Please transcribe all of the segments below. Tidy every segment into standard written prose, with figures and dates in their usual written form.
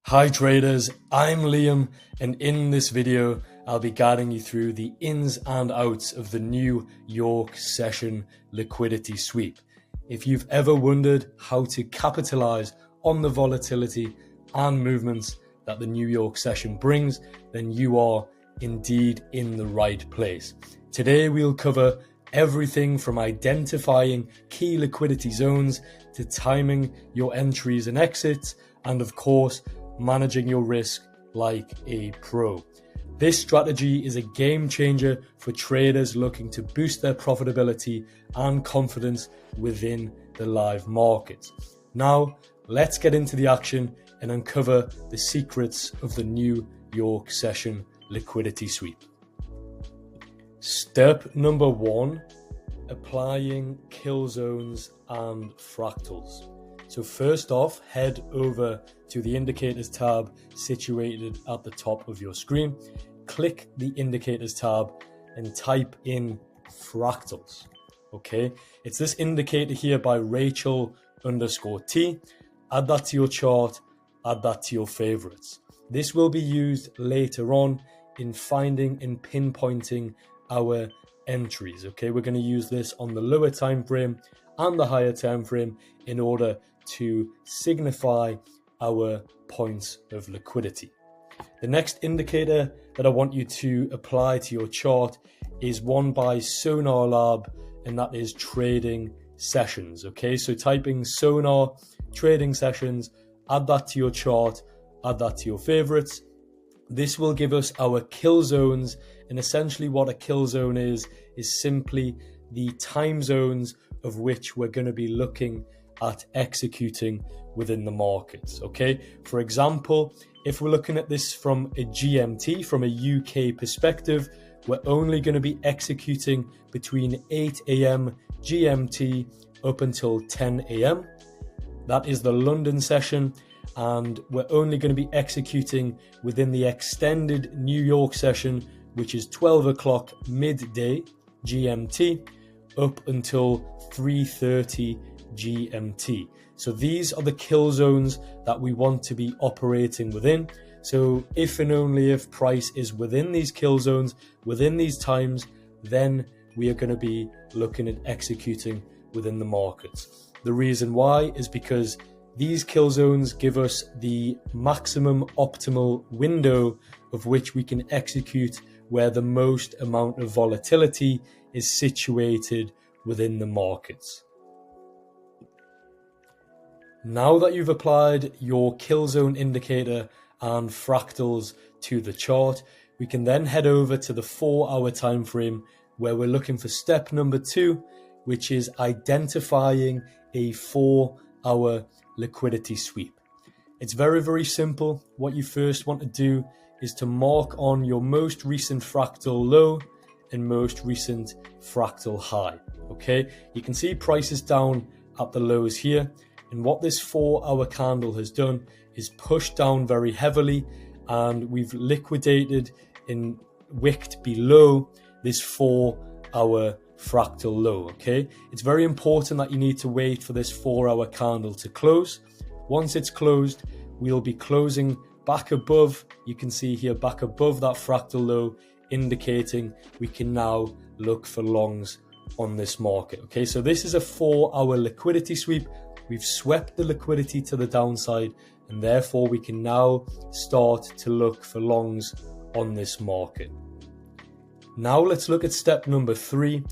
Hi traders, I'm Liam, and in this video I'll be guiding you through the ins and outs of the New York session liquidity sweep. If you've ever wondered how to capitalize on the volatility and movements that the New York session brings, then you are indeed in the right place. Today we'll cover everything from identifying key liquidity zones to timing your entries and exits, and of course managing your risk like a pro. This strategy is a game changer for traders looking to boost their profitability and confidence within the live market. Now, let's get into the action and uncover the secrets of the New York session liquidity sweep. Step number 1, applying kill zones and fractals. So first off, head over to the indicators tab situated at the top of your screen. Click the indicators tab and type in fractals. Okay, it's this indicator here by Rachel_T. Add that to your chart, add that to your favorites. This will be used later on in finding and pinpointing our entries. Okay, we're going to use this on the lower time frame and the higher time frame in order to signify our points of liquidity. The next indicator that I want you to apply to your chart is one by Sonar Lab, and that is trading sessions. Okay, so typing Sonar trading sessions, add that to your chart, add that to your favorites. This will give us our kill zones, and essentially what a kill zone is simply the time zones of which we're going to be looking at executing within the markets. Okay, for example, if we're looking at this from a GMT, from a UK perspective, we're only going to be executing between 8 a.m. GMT up until 10 a.m. That is the London session, and we're only going to be executing within the extended New York session, which is 12 o'clock midday GMT up until 3:30 GMT. So these are the kill zones that we want to be operating within. So if and only if price is within these kill zones, within these times, then we are going to be looking at executing within the markets. The reason why is because these kill zones give us the maximum optimal window of which we can execute where the most amount of volatility is situated within the markets. Now that you've applied your kill zone indicator and fractals to the chart, we can then head over to the 4-hour time frame where we're looking for step number 2, which is identifying a 4-hour liquidity sweep. It's very, very simple. What you first want to do is to mark on your most recent fractal low and most recent fractal high. Okay, you can see prices down at the lows here. And what this 4-hour candle has done is pushed down very heavily, and we've liquidated and wicked below this 4-hour fractal low. Okay, it's very important that you need to wait for this 4-hour candle to close. Once it's closed, we'll be closing back above, you can see here, back above that fractal low, indicating we can now look for longs on this market. Okay, so this is a 4-hour liquidity sweep. We've swept the liquidity to the downside, and therefore we can now start to look for longs on this market. Now let's look at step number 3,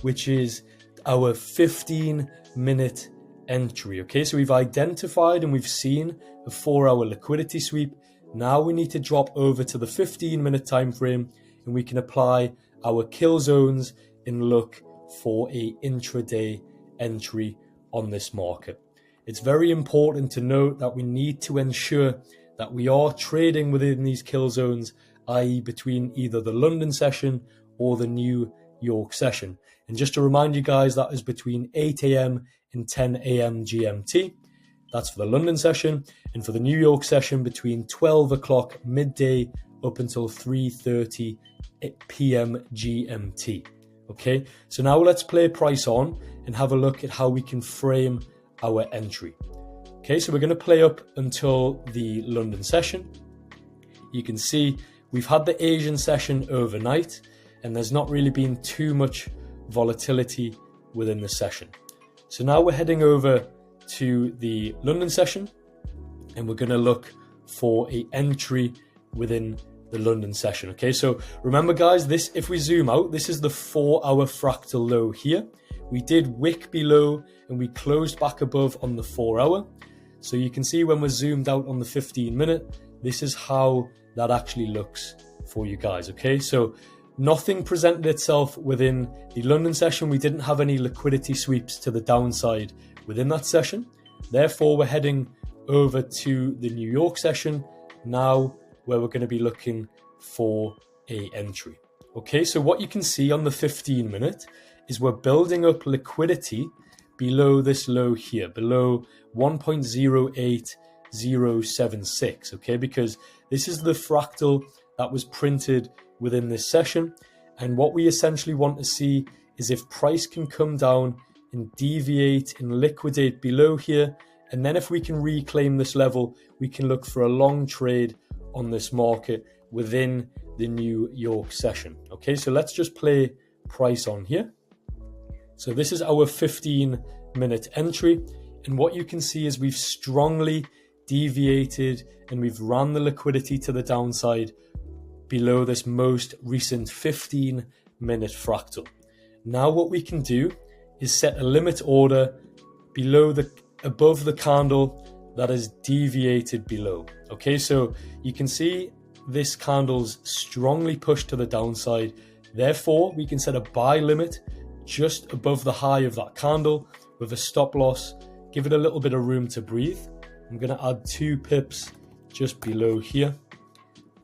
which is our 15-minute entry. Okay, so we've identified and we've seen a 4-hour liquidity sweep. Now we need to drop over to the 15-minute time frame, and we can apply our kill zones and look for a intraday entry on this market. It's very important to note that we need to ensure that we are trading within these kill zones, i.e. between either the London session or the New York session. And just to remind you guys, that is between 8 a.m. and 10 a.m. GMT. That's for the London session. And for the New York session, between 12 o'clock midday up until 3:30 p.m. GMT. Okay, so now let's play price on and have a look at how we can frame our entry. Okay, so we're going to play up until the London session. You can see we've had the Asian session overnight, and there's not really been too much volatility within the session. So now we're heading over to the London session, and we're going to look for an entry within the London session. Okay, so remember guys, this, if we zoom out, this is the 4-hour fractal low here. We did wick below and we closed back above on the 4-hour. So you can see when we're zoomed out on the 15-minute, this is how that actually looks for you guys. Okay, so nothing presented itself within the London session. We didn't have any liquidity sweeps to the downside within that session. Therefore, we're heading over to the New York session now, where we're going to be looking for a entry. Okay, so what you can see on the 15-minute is we're building up liquidity below this low here, below 1.08076, okay, because this is the fractal that was printed within this session. And what we essentially want to see is if price can come down and deviate and liquidate below here, and then if we can reclaim this level, we can look for a long trade on this market within the New York session. Okay, so let's just play price on here. So this is our 15-minute entry, and what you can see is we've strongly deviated and we've ran the liquidity to the downside below this most recent 15-minute fractal. Now what we can do is set a limit order above the candle that is deviated below. Okay, so you can see this candle's strongly pushed to the downside. Therefore, we can set a buy limit just above the high of that candle with a stop loss. Give it a little bit of room to breathe. I'm going to add 2 pips just below here.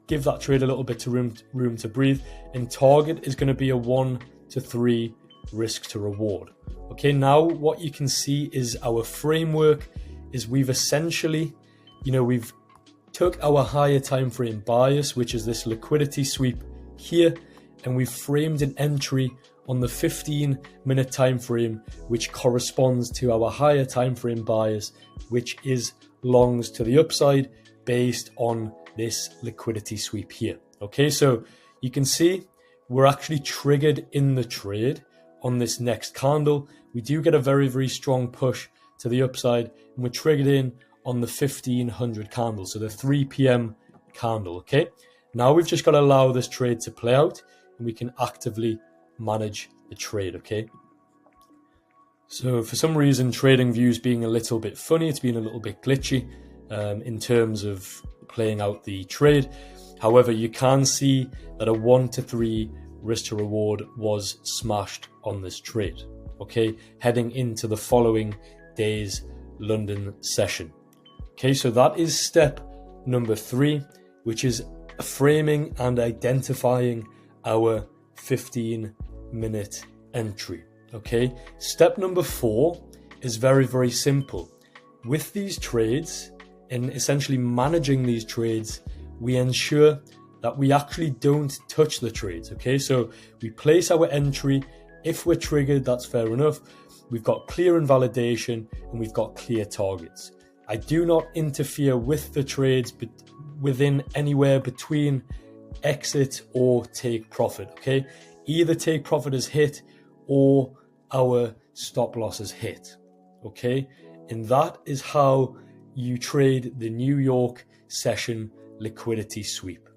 Give that trade a little bit of room to breathe. And target is going to be a 1 to 3 risk to reward. Okay, now what you can see is our framework is we've essentially, we've took our higher time frame bias, which is this liquidity sweep here, and we've framed an entry on the 15-minute time frame, which corresponds to our higher time frame bias, which is longs to the upside based on this liquidity sweep here. Okay, so you can see we're actually triggered in the trade on this next candle. We do get a very, very strong push to the upside, and we're triggered in on the 1500 candle, so the 3 p.m. candle. Okay, now we've just got to allow this trade to play out, and we can actively manage the trade. Okay, so for some reason TradingView's being a little bit funny, it's been a little bit glitchy in terms of playing out the trade. However, you can see that a 1 to 3 risk to reward was smashed on this trade. Okay, heading into the following day's London session. Okay, so that is step number 3, which is framing and identifying our 15-minute entry. Okay, step number 4 is very, very simple. With these trades and essentially managing these trades, we ensure that we actually don't touch the trades. Okay, so we place our entry. If we're triggered, that's fair enough. We've got clear invalidation and we've got clear targets. I do not interfere with the trades, but within anywhere between exit or take profit. Okay, either take profit is hit or our stop loss is hit. Okay, and that is how you trade the New York session liquidity sweep.